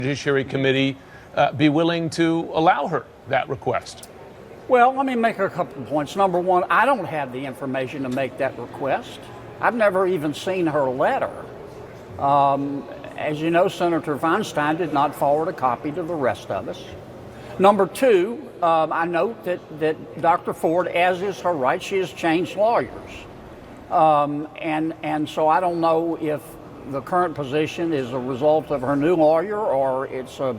Judiciary Committee be willing to allow her that request? Well, let me make a couple of points. Number one, I don't have the information to make that request. I've never even seen her letter. As you know, Senator Feinstein did not forward a copy to the rest of us. Number two, I note that Dr. Ford, as is her right, she has changed lawyers. And so I don't know if the current position is a result of her new lawyer or it's a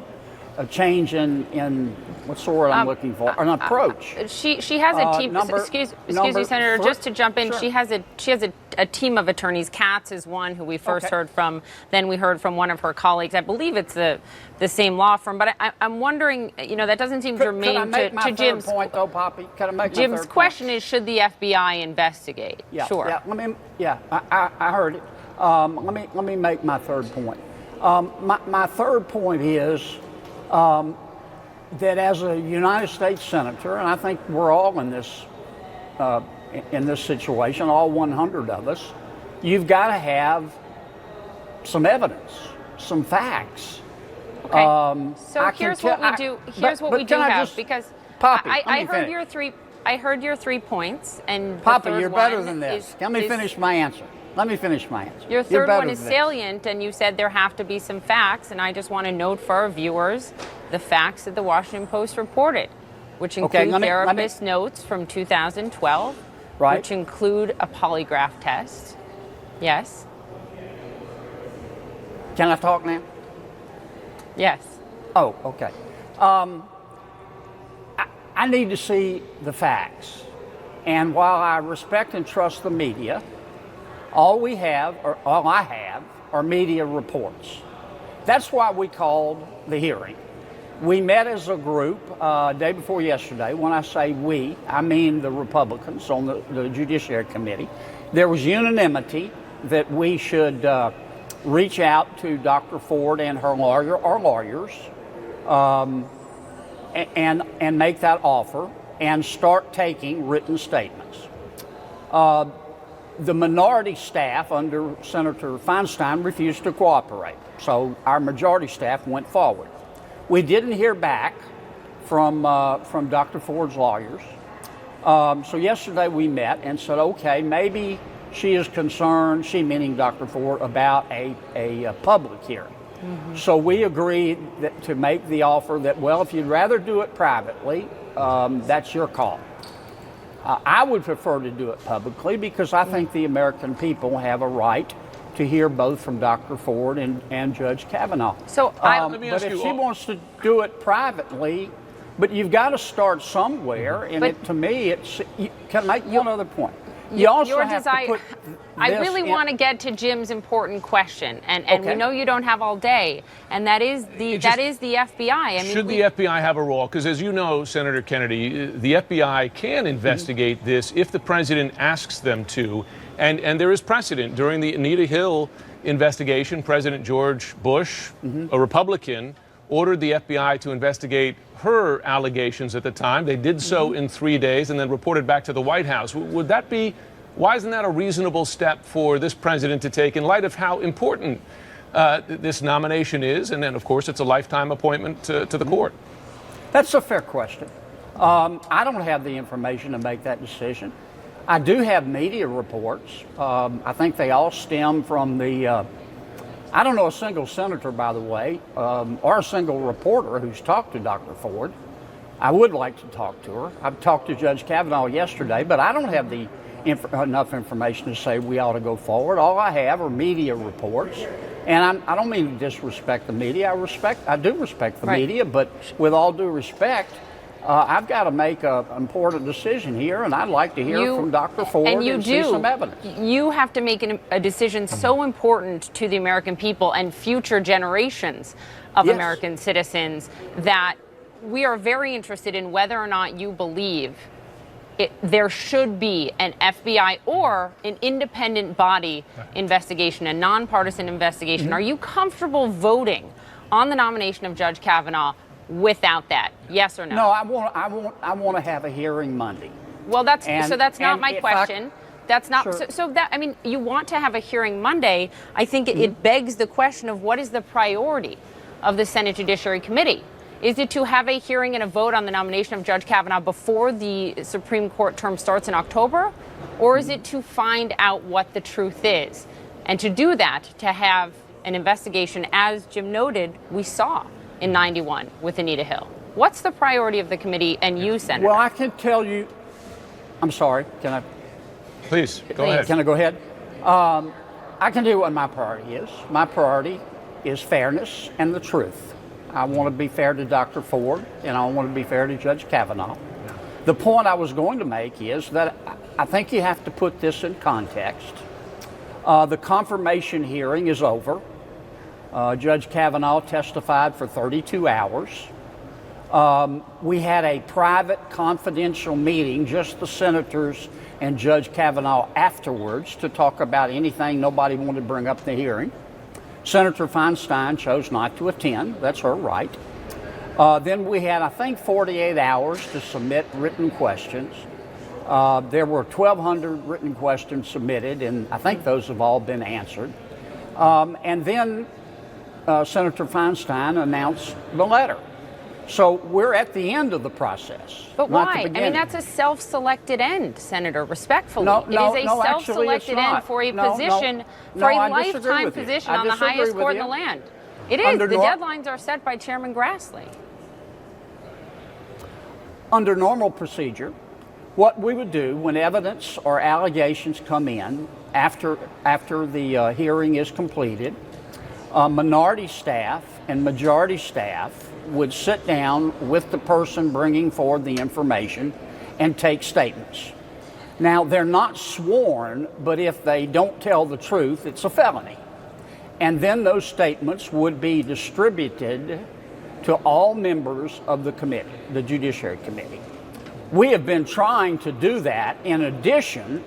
change in what's the word I'm looking for, an approach. She has a team. Excuse me, Senator. Just to jump in, sure. she has a team of attorneys. Katz is one who we first heard from. Then we heard from one of her colleagues. I believe it's the same law firm. But I'm wondering, that doesn't seem germane to Jim's point, though, Poppy. Can I make Jim's question is, should the FBI investigate? Yeah, sure. Yeah. I heard it. Let me make my third point. My third point is that as a United States Senator, and I think we're all in this situation, all 100 of us, you've got to have some evidence, some facts. Okay. So here's what we do. Here's what we do have, because Poppy, I heard your three. I heard your 3 points, and Poppy, you're better than this. Let me finish my answer. Your third one is salient, and you said there have to be some facts, and I just want to note for our viewers the facts that the Washington Post reported, which include therapist notes from 2012, right, which include a polygraph test. Yes? Can I talk now? Yes. Oh, okay. I need to see the facts. And while I respect and trust the media, all I have are media reports. That's why we called the hearing. We met as a group day before yesterday. When I say we, I mean the Republicans on the Judiciary Committee. There was unanimity that we should reach out to Dr. Ford and her lawyer or lawyers and make that offer and start taking written statements. The minority staff under Senator Feinstein refused to cooperate, so our majority staff went forward. We didn't hear back from Dr. Ford's lawyers, so yesterday we met and said, okay, maybe she is concerned, she meaning Dr. Ford, about a public hearing. Mm-hmm. So we agreed to make the offer that, well, if you'd rather do it privately, that's your call. I would prefer to do it publicly because I think the American people have a right to hear both from Dr. Ford and Judge Kavanaugh. So but if she wants to do it privately, but you've got to start somewhere, and to me, can I make one other point? You also have to put I really want to get to Jim's important question, and we know you don't have all day, and that is the FBI. I mean, should the FBI have a role? Because as you know, Senator Kennedy, the FBI can investigate this if the president asks them to, and there is precedent. During the Anita Hill investigation, President George Bush, a Republican, ordered the FBI to investigate her allegations at the time. They did so in 3 days and then reported back to the White House. Why isn't that a reasonable step for this president to take in light of how important this nomination is? And then, of course, it's a lifetime appointment to the court. That's a fair question. I don't have the information to make that decision. I do have media reports. I think they all stem from I don't know a single senator, by the way, or a single reporter who's talked to Dr. Ford. I would like to talk to her. I've talked to Judge Kavanaugh yesterday, but I don't have enough information to say we ought to go forward. All I have are media reports. And I don't mean to disrespect the media. I do respect the media, but with all due respect, I've got to make an important decision here, and I'd like to hear from Dr. Ford and see some evidence. You have to make a decision so important to the American people and future generations of American citizens that we are very interested in whether or not you believe there should be an FBI or an independent body investigation, a nonpartisan investigation. Are you comfortable voting on the nomination of Judge Kavanaugh without that? Yes or no? No, I want to have a hearing Monday. Well, that's not my question. That's not you want to have a hearing Monday. I think it begs the question of what is the priority of the Senate Judiciary Committee? Is it to have a hearing and a vote on the nomination of Judge Kavanaugh before the Supreme Court term starts in October? Or is it to find out what the truth is? And to do that, to have an investigation, as Jim noted, we saw in 91 with Anita Hill. What's the priority of the committee and you, Senator? Well, I can tell you, I'm sorry, can I? Please, go ahead. Can I go ahead? I can tell you what my priority is. My priority is fairness and the truth. I want to be fair to Dr. Ford, and I want to be fair to Judge Kavanaugh. The point I was going to make is that I think you have to put this in context. The confirmation hearing is over. Judge Kavanaugh testified for 32 hours. We had a private, confidential meeting, just the senators and Judge Kavanaugh afterwards, to talk about anything nobody wanted to bring up in the hearing. Senator Feinstein chose not to attend. That's her right. Then we had, I think, 48 hours to submit written questions. There were 1,200 written questions submitted, and I think those have all been answered. And then Senator Feinstein announced the letter. So we're at the end of the process. But why? I mean, that's a self-selected end, Senator, respectfully. No, it is a self-selected end for a position, for a lifetime position on the highest court in the land. It is. The deadlines are set by Chairman Grassley. Under normal procedure, what we would do when evidence or allegations come in after the hearing is completed, minority staff and majority staff would sit down with the person bringing forward the information and take statements. Now, they're not sworn, but if they don't tell the truth, it's a felony. And then those statements would be distributed to all members of the committee, the Judiciary Committee. We have been trying to do that in addition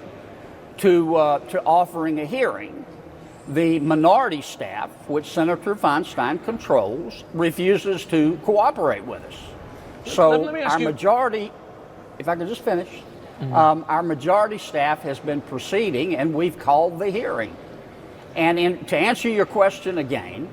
to offering a hearing. The minority staff, which Senator Feinstein controls, refuses to cooperate with us. So our majority, if I could just finish, our majority staff has been proceeding, and we've called the hearing. And to answer your question again,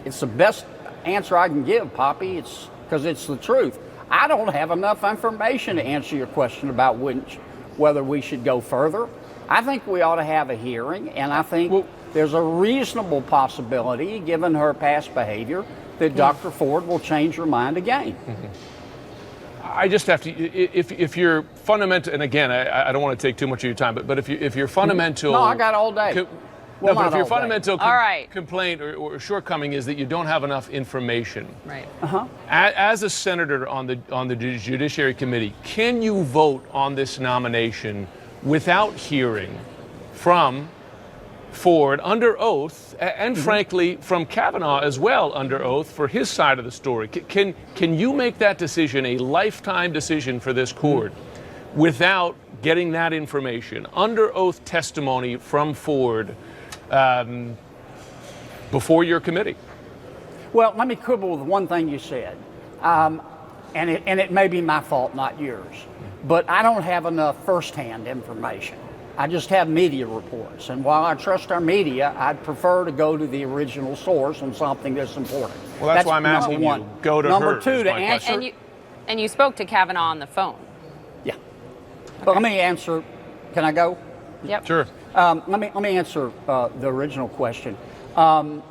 it's the best answer I can give, Poppy. It's because it's the truth. I don't have enough information to answer your question about whether we should go further. I think we ought to have a hearing, and I think there's a reasonable possibility, given her past behavior, that Dr. Ford will change her mind again. I just have to, if you're fundamental, and again, I don't want to take too much of your time, but if you're fundamental... No, I got all day. Well, no, but if your fundamental complaint or shortcoming is that you don't have enough information, right? As a senator on the Judiciary Committee, can you vote on this nomination without hearing from Ford under oath, and frankly from Kavanaugh as well under oath for his side of the story? Can you make that decision, a lifetime decision for this court, without getting that information, under oath testimony from Ford, before your committee? Well, let me quibble with one thing you said, and it may be my fault, not yours, but I don't have enough firsthand information. I just have media reports, and while I trust our media, I'd prefer to go to the original source on something that's important. Well, that's why I'm asking one. you. Go to number her. Two, to answer. And you spoke to Kavanaugh on the phone. Yeah. But let me answer. Can I go? Yep. Sure. Let me answer the original question. I'm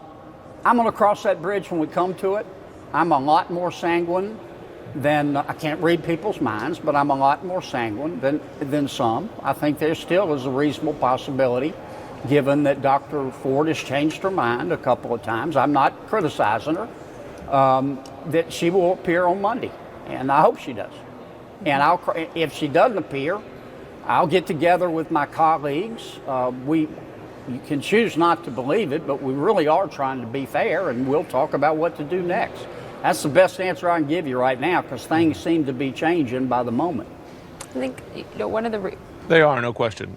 going to cross that bridge when we come to it. I'm a lot more sanguine than, I can't read people's minds, but I'm a lot more sanguine than some. I think there still is a reasonable possibility, given that Dr. Ford has changed her mind a couple of times. I'm not criticizing her, that she will appear on Monday, and I hope she does. And if she doesn't appear, I'll get together with my colleagues. You can choose not to believe it, but we really are trying to be fair, and we'll talk about what to do next. That's the best answer I can give you right now, because things seem to be changing by the moment. I think one of the... They are, no question.